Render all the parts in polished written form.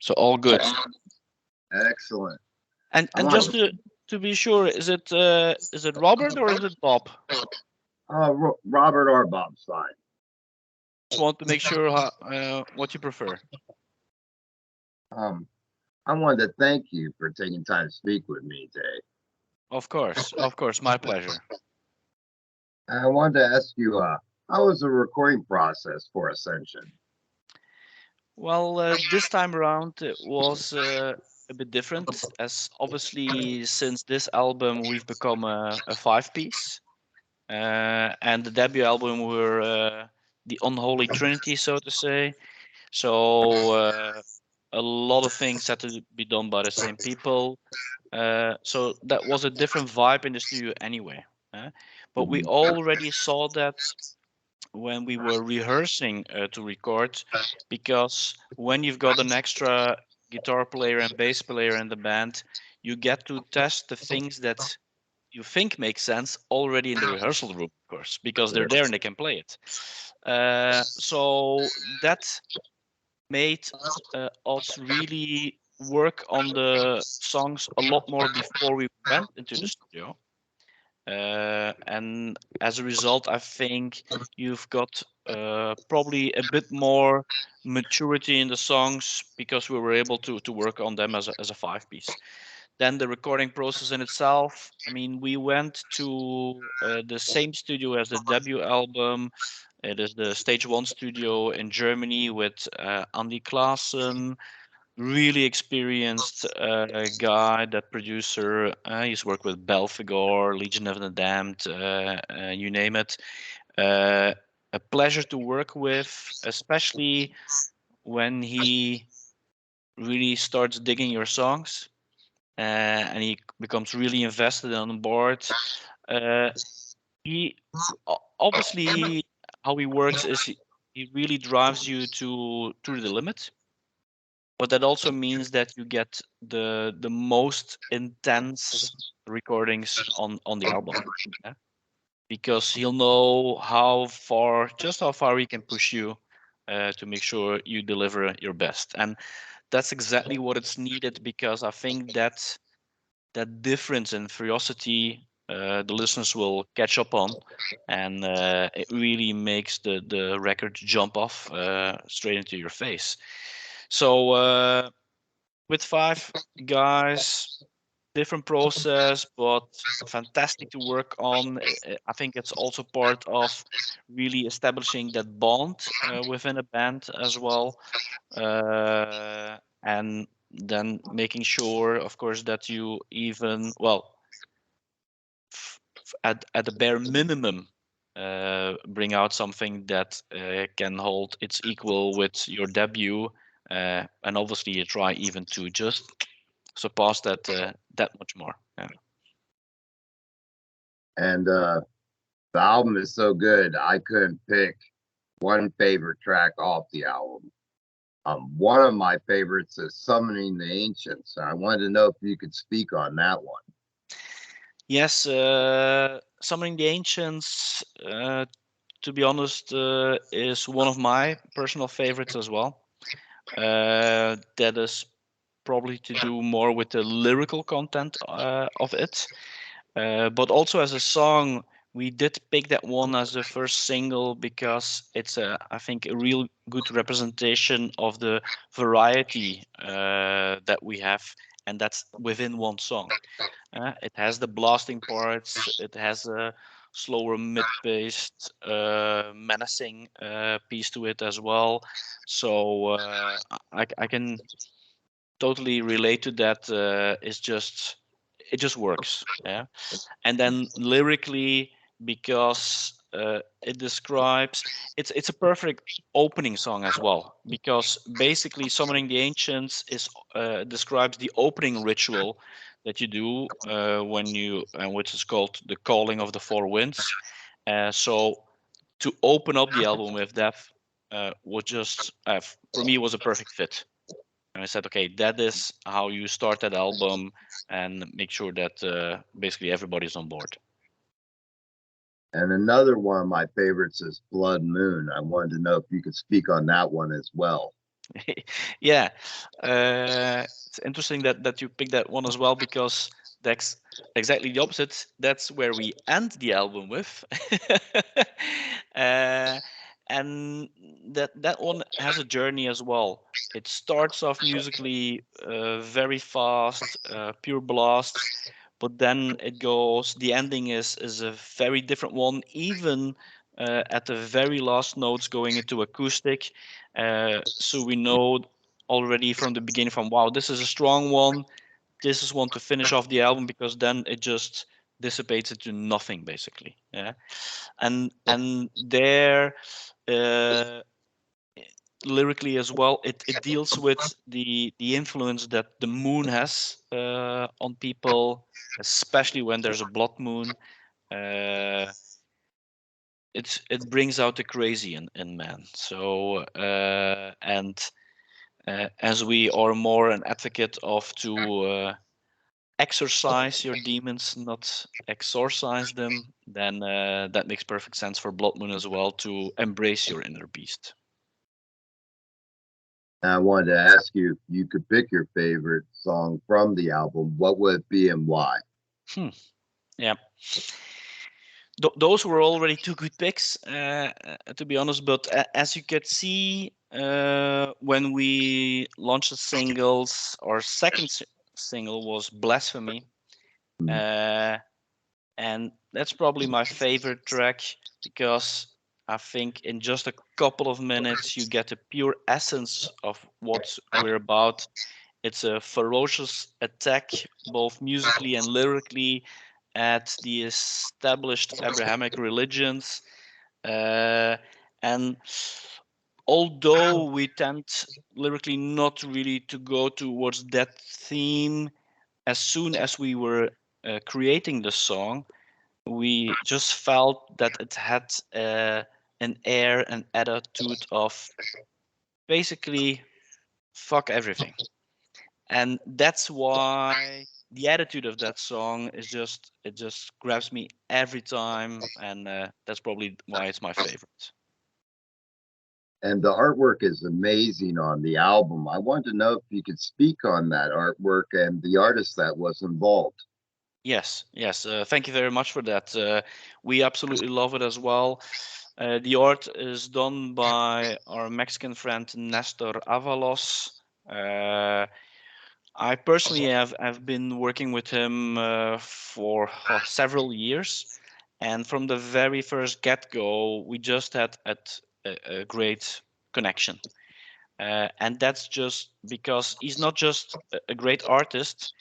So all good. Excellent. And I want just to be sure, is it Robert or is it Bob? Robert or Bob's fine. Just want to make sure what you prefer. Um, I wanted to thank you for taking time to speak with me today. Of course, my pleasure. I wanted to ask you, how was the recording process for Ascension? Well, this time around it was a bit different, as obviously since this album we've become a five-piece, and the debut album were the unholy trinity, so to say. So a lot of things had to be done by the same people. So that was a different vibe in the studio anyway. But we Mhm. already saw that when we were rehearsing to record, because when you've got an extra guitar player and bass player in the band, you get to test the things that you think make sense already in the rehearsal room, of course, because they're there and they can play it. So that made us really work on the songs a lot more before we went into the studio. And as a result, I think you've got probably a bit more maturity in the songs because we were able to work on them as a five piece. Then the recording process in itself, I mean, we went to the same studio as the debut album. It is the Stage One studio in Germany with Andy Klaassen, really experienced guy, that producer. He's worked with Belphegor, Legion of the Damned, you name it. A pleasure to work with, especially when he really starts digging your songs and he becomes really invested on board. Uh, he obviously how he works is he really drives you to the limit, but that also means that you get the most intense recordings on the album, yeah? Because he'll know how far he can push you to make sure you deliver your best, and that's exactly what it's needed, because I think that difference in ferocity the listeners will catch up on, and it really makes the record jump off straight into your face. So with five guys, different process, but fantastic to work on. I think it's also part of really establishing that bond within a band as well, and then making sure, of course, that you even at the bare minimum bring out something that can hold its equal with your debut, and obviously you try even to just surpass that much more. Yeah. And the album is so good, I couldn't pick one favorite track off the album. One of my favorites is Summoning the Ancients. I wanted to know if you could speak on that one. Yes, Summoning the Ancients, to be honest, is one of my personal favorites as well. That is probably to do more with the lyrical content of it. But also as a song, we did pick that one as the first single because it's I think a real good representation of the variety that we have, and that's within one song. It has the blasting parts, it has a slower mid-paced, menacing piece to it as well. So I can totally relate to that. It just works, yeah. And then lyrically, because it describes, it's a perfect opening song as well, because basically Summoning the Ancients is describes the opening ritual that you do when you which is called the Calling of the Four Winds. So to open up the album with that was just for me was a perfect fit. And I said, okay, that is how you start that album and make sure that basically everybody's on board. And another one of my favorites is Blood Moon. I wanted to know if you could speak on that one as well. Yeah, it's interesting that you picked that one as well, because that's exactly the opposite. That's where we end the album with, uh, and that one has a journey as well. It starts off musically very fast, pure blasts, but then it goes. The ending is a very different one, even at the very last notes going into acoustic. So we know already from the beginning from, wow, this is a strong one. This is one to finish off the album, because then it just dissipates into nothing basically. Yeah, and there, uh, lyrically as well, it deals with the influence that the moon has on people, especially when there's a blood moon. Uh, it brings out the crazy in man. So and as we are more an advocate of to exorcise your demons, not exorcise them, then that makes perfect sense for Blood Moon as well, to embrace your inner beast. I wanted to ask you if you could pick your favorite song from the album, what would it be and why? Hmm. Yeah. Those were already two good picks, to be honest. But as you could see, when we launched the singles, our second single was Blasphemy. Mm. Uh, and that's probably my favorite track, because I think in just a couple of minutes you get the pure essence of what we're about. It's a ferocious attack, both musically and lyrically, at the established Abrahamic religions. And although we tend lyrically not really to go towards that theme, as soon as we were creating the song, we just felt that it had an air and attitude of basically fuck everything. And that's why the attitude of that song is just, it just grabs me every time, and that's probably why it's my favorite. And the artwork is amazing on the album. I wanted to know if you could speak on that artwork and the artist that was involved. Yes. Thank you very much for that. We absolutely love it as well. The art is done by our Mexican friend Nestor Avalos. Uh, I personally have been working with him for several years, and from the very first get-go, we just had a great connection. And that's just because he's not just a great artist,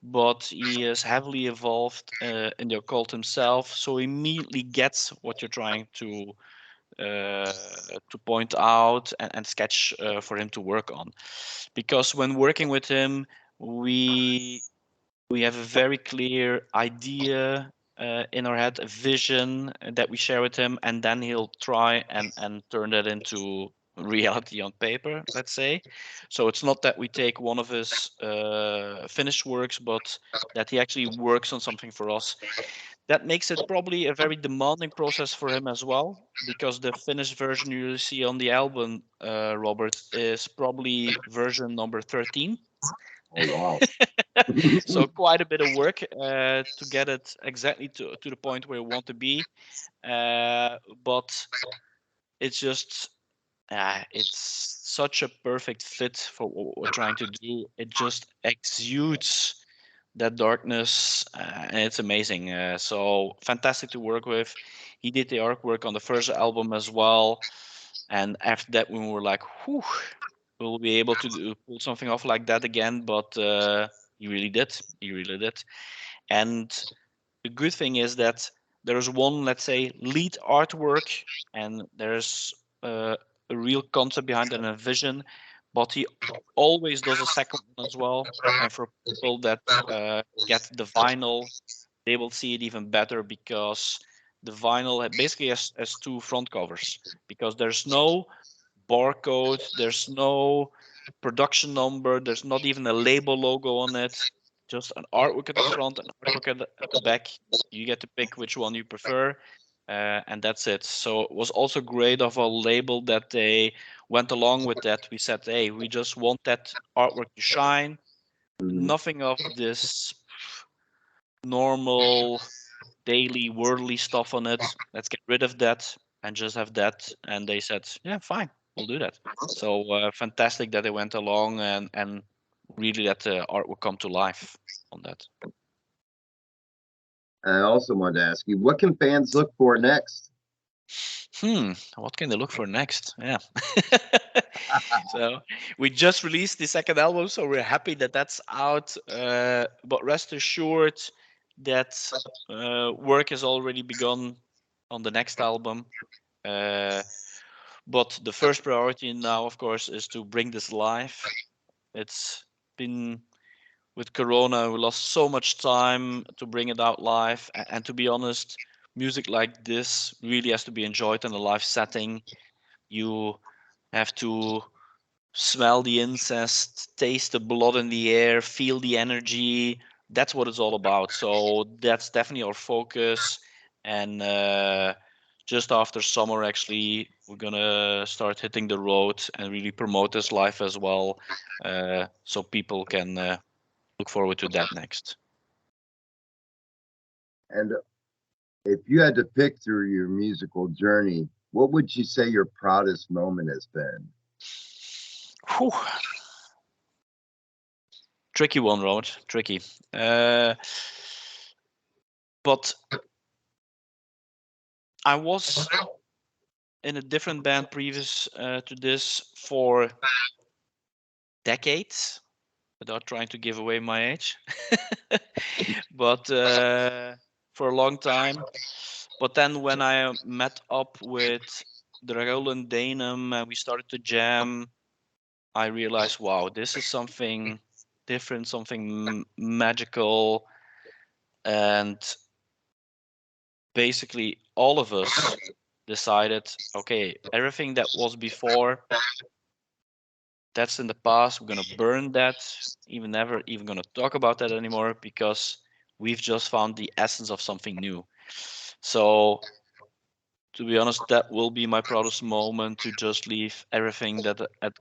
but he is heavily involved in the occult himself, so he immediately gets what you're trying uh, to point out and sketch for him to work on. Because when working with him, we we have a very clear idea in our head, a vision that we share with him, and then he'll try and turn that into reality on paper, let's say. So it's not that we take one of his finished works, but that he actually works on something for us. That makes it probably a very demanding process for him as well, because the finished version you see on the album, Robert, is probably version number 13. Oh, wow. So quite a bit of work to get it exactly to the point where we want to be. But it's just, it's such a perfect fit for what we're trying to do. It just exudes that darkness, and it's amazing. So fantastic to work with. He did the artwork on the first album as well, and after that we were like, whew, we'll be able to pull something off like that again. But he really did. He really did. And the good thing is that there's one, let's say, lead artwork, and there's a real concept behind it and a vision, but he always does a second one as well. And for people that get the vinyl, they will see it even better, because the vinyl basically has two front covers, because there's no barcode, there's no production number, there's not even a label logo on it, just an artwork at the front, an artwork at the back. You get to pick which one you prefer, and that's it. So it was also great of a label that they went along with that. We said, hey, we just want that artwork to shine. Nothing of this normal daily worldly stuff on it. Let's get rid of that and just have that. And they said, yeah, fine, we'll do that. So fantastic that they went along and really that the art will come to life on that. I also wanted to ask you, what can fans look for next? What can they look for next? Yeah. So we just released the second album, so we're happy that that's out. But rest assured that work has already begun on the next album. But the first priority now, of course, is to bring this live. It's been with Corona, we lost so much time to bring it out live. And to be honest, music like this really has to be enjoyed in a live setting. You have to smell the incest, taste the blood in the air, feel the energy. That's what it's all about. So that's definitely our focus. And just after summer, actually, we're gonna start hitting the road and really promote this live as well, so people can look forward to that next. And if you had to pick through your musical journey, what would you say your proudest moment has been? Whew. Tricky one, Robert. Tricky. But I was in a different band previous to this for decades, without trying to give away my age. But for a long time. But then when I met up with Dragul and Danum and we started to jam, I realized, wow, this is something different, something magical. And basically all of us decided, okay, everything that was before, that's in the past. We're gonna burn that. Even never even gonna talk about that anymore because we've just found the essence of something new. So to be honest, that will be my proudest moment, to just leave everything that had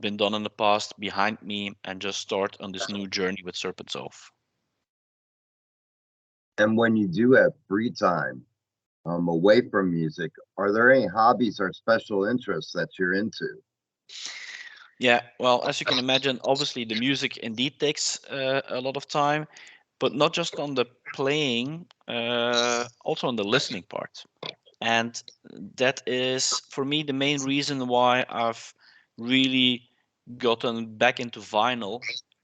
been done in the past behind me and just start on this new journey with Serpent's Oath. And when you do have free time away from music, are there any hobbies or special interests that you're into? Yeah, well, as you can imagine, obviously the music indeed takes a lot of time, but not just on the playing, also on the listening part. And that is, for me, the main reason why I've really gotten back into vinyl,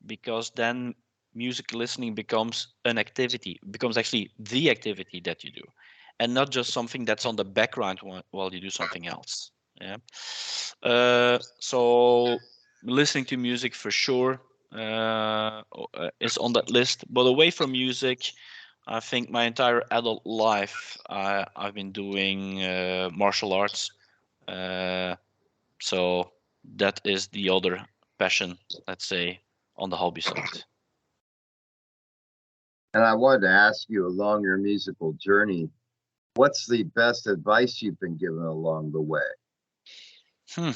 because then music listening becomes an activity, becomes actually the activity that you do, and not just something that's on the background while you do something else. Yeah. So listening to music for sure is on that list. But away from music, I think my entire adult life I've been doing martial arts. So that is the other passion, let's say, on the hobby side. And I wanted to ask you, along your musical journey, what's the best advice you've been given along the way? Hmm.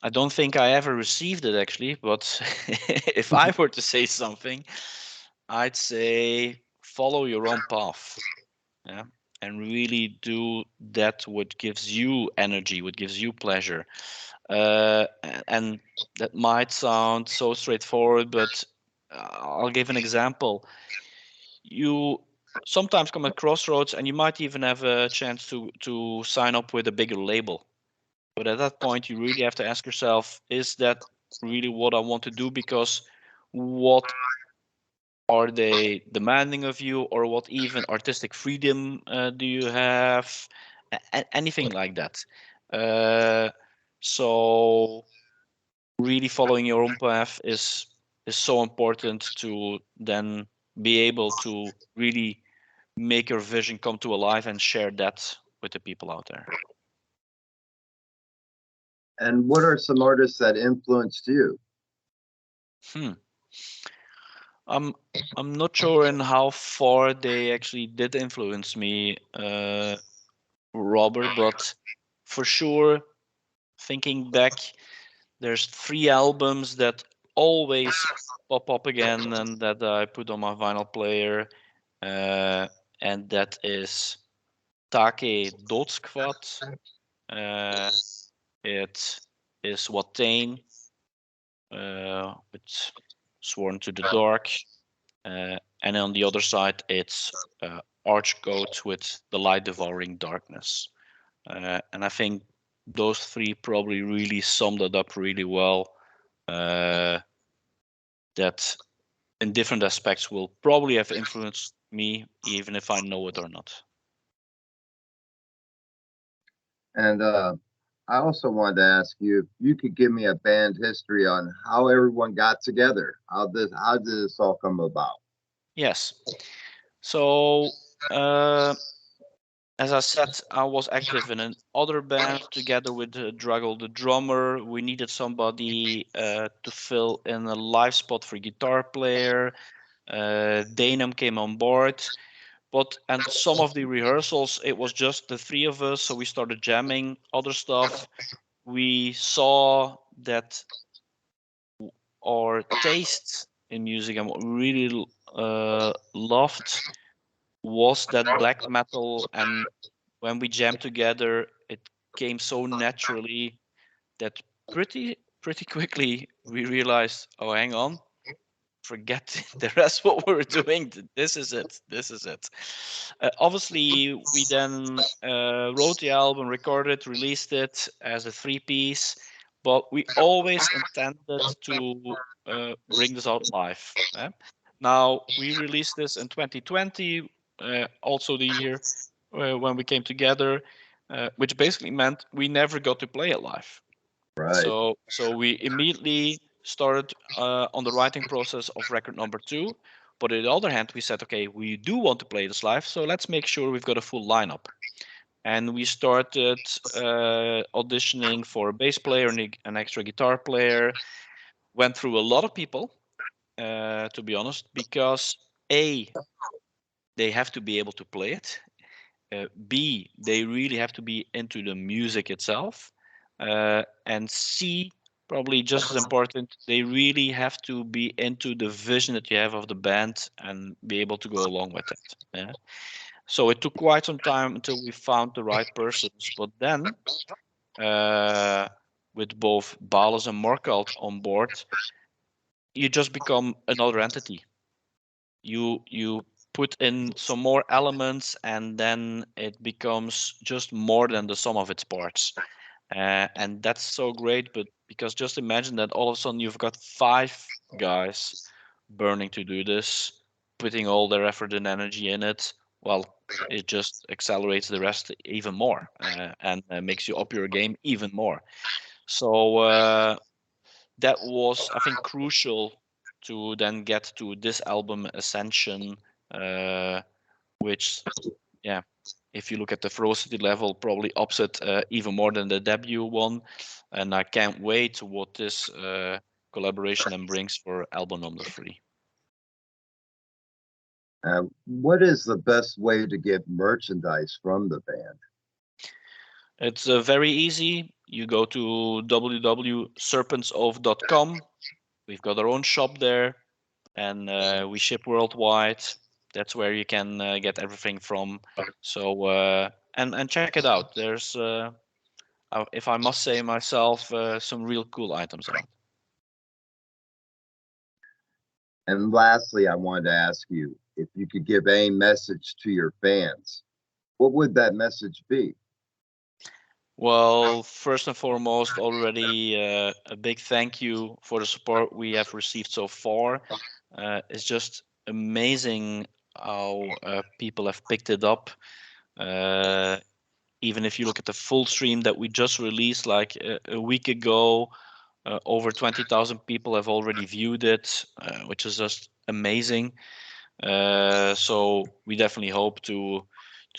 I don't think I ever received it actually, but if I were to say something, I'd say follow your own path. Yeah. And really do that what gives you energy, what gives you pleasure. And that might sound so straightforward, but I'll give an example. You sometimes come at crossroads and you might even have a chance to sign up with a bigger label. But at that point, you really have to ask yourself, is that really what I want to do? Because what are they demanding of you, or what even artistic freedom do you have? Anything like that. Uh, so really following your own path is so important to then be able to really make your vision come to life and share that with the people out there. And what are some artists that influenced you? Hmm. I'm I'm not sure in how far they actually did influence me, Robert, but for sure thinking back, there's 3 albums that always pop up again and that I put on my vinyl player, and that is Take Dodskvat. It is Watain, with Sworn to the Dark, and on the other side it's Archgoat with The Light Devouring Darkness. And I think those 3 probably really summed it up really well. That in different aspects will probably have influenced me, even if I know it or not. And I also wanted to ask you if you could give me a band history on how everyone got together. How did this all come about? Yes. So, as I said, I was active in another band together with Draggle, the drummer. We needed somebody to fill in a live spot for guitar player. Danum came on board, and some of the rehearsals, it was just the 3 of us, so we started jamming other stuff. We saw that our tastes in music and what we really loved was that black metal, and when we jammed together, it came so naturally that pretty quickly we realized, oh, hang on, forget the rest what we were doing. This is it. This is it. Obviously, we then wrote the album, recorded, released it as a 3-piece, but we always intended to bring this out live. Now, we released this in 2020, also the year when we came together, which basically meant we never got to play it live. Right. So we immediately started on the writing process of record number 2. But on the other hand, we said, okay, we do want to play this live, so let's make sure we've got a full lineup. And we started auditioning for a bass player and an extra guitar player. Went through a lot of people, to be honest, because A, they have to be able to play it. B, they really have to be into the music itself. And C, probably just as important, they really have to be into the vision that you have of the band and be able to go along with it. Yeah. So it took quite some time until we found the right persons. But then, with both Bales and Morkalt on board, you just become another entity. You put in some more elements, and then it becomes just more than the sum of its parts. And that's so great, but because just imagine that all of a sudden you've got 5 guys burning to do this, putting all their effort and energy in it. Well, it just accelerates the rest even more, and makes you up your game even more. So that was, I think, crucial to then get to this album Ascension, which, yeah, if you look at the ferocity level, probably ups it even more than the debut one. And I can't wait to what this collaboration then brings for album number 3. What is the best way to get merchandise from the band? It's very easy. You go to www.serpentsof.com. We've got our own shop there, and we ship worldwide. That's where you can get everything from. So and check it out. There's, if I must say myself, some real cool items on it. And lastly, I wanted to ask you if you could give a message to your fans, what would that message be? Well, first and foremost, already a big thank you for the support we have received so far. It's just amazing how people have picked it up. Even if you look at the full stream that we just released like a week ago, over 20,000 people have already viewed it, which is just amazing. So we definitely hope to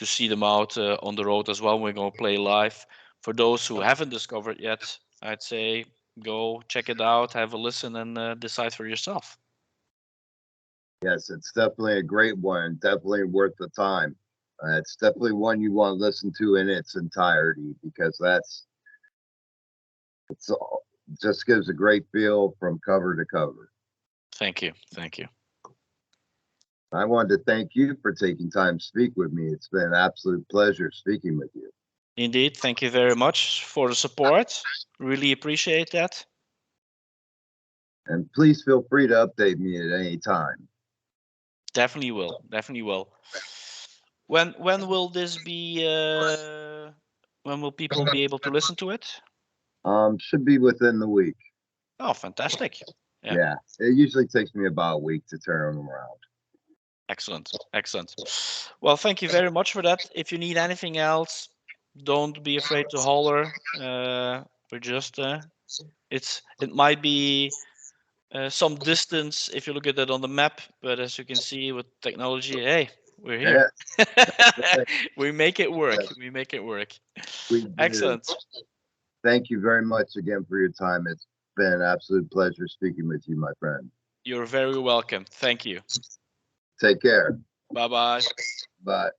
see them out on the road as well. We're going to play live. For those who haven't discovered yet, I'd say go check it out, have a listen, and decide for yourself. Yes, it's definitely a great one, definitely worth the time. It's definitely one you want to listen to in its entirety because It's all, just gives a great feel from cover to cover. Thank you. Thank you. I wanted to thank you for taking time to speak with me. It's been an absolute pleasure speaking with you. Indeed. Thank you very much for the support. Really appreciate that. And please feel free to update me at any time. Definitely will. Definitely will. When will this be? When will people be able to listen to it? Should be within the week. Oh, fantastic. Yeah. Yeah, it usually takes me about a week to turn them around. Excellent. Excellent. Well, thank you very much for that. If you need anything else, don't be afraid to holler. We're just it might be some distance if you look at it on the map, but as you can see with technology, hey, we're here. Yeah, We make it work. We make it work. we do. Excellent. Thank you very much again for your time. It's been an absolute pleasure speaking with you, my friend. You're very welcome. Thank you. Take care. Bye bye. Bye.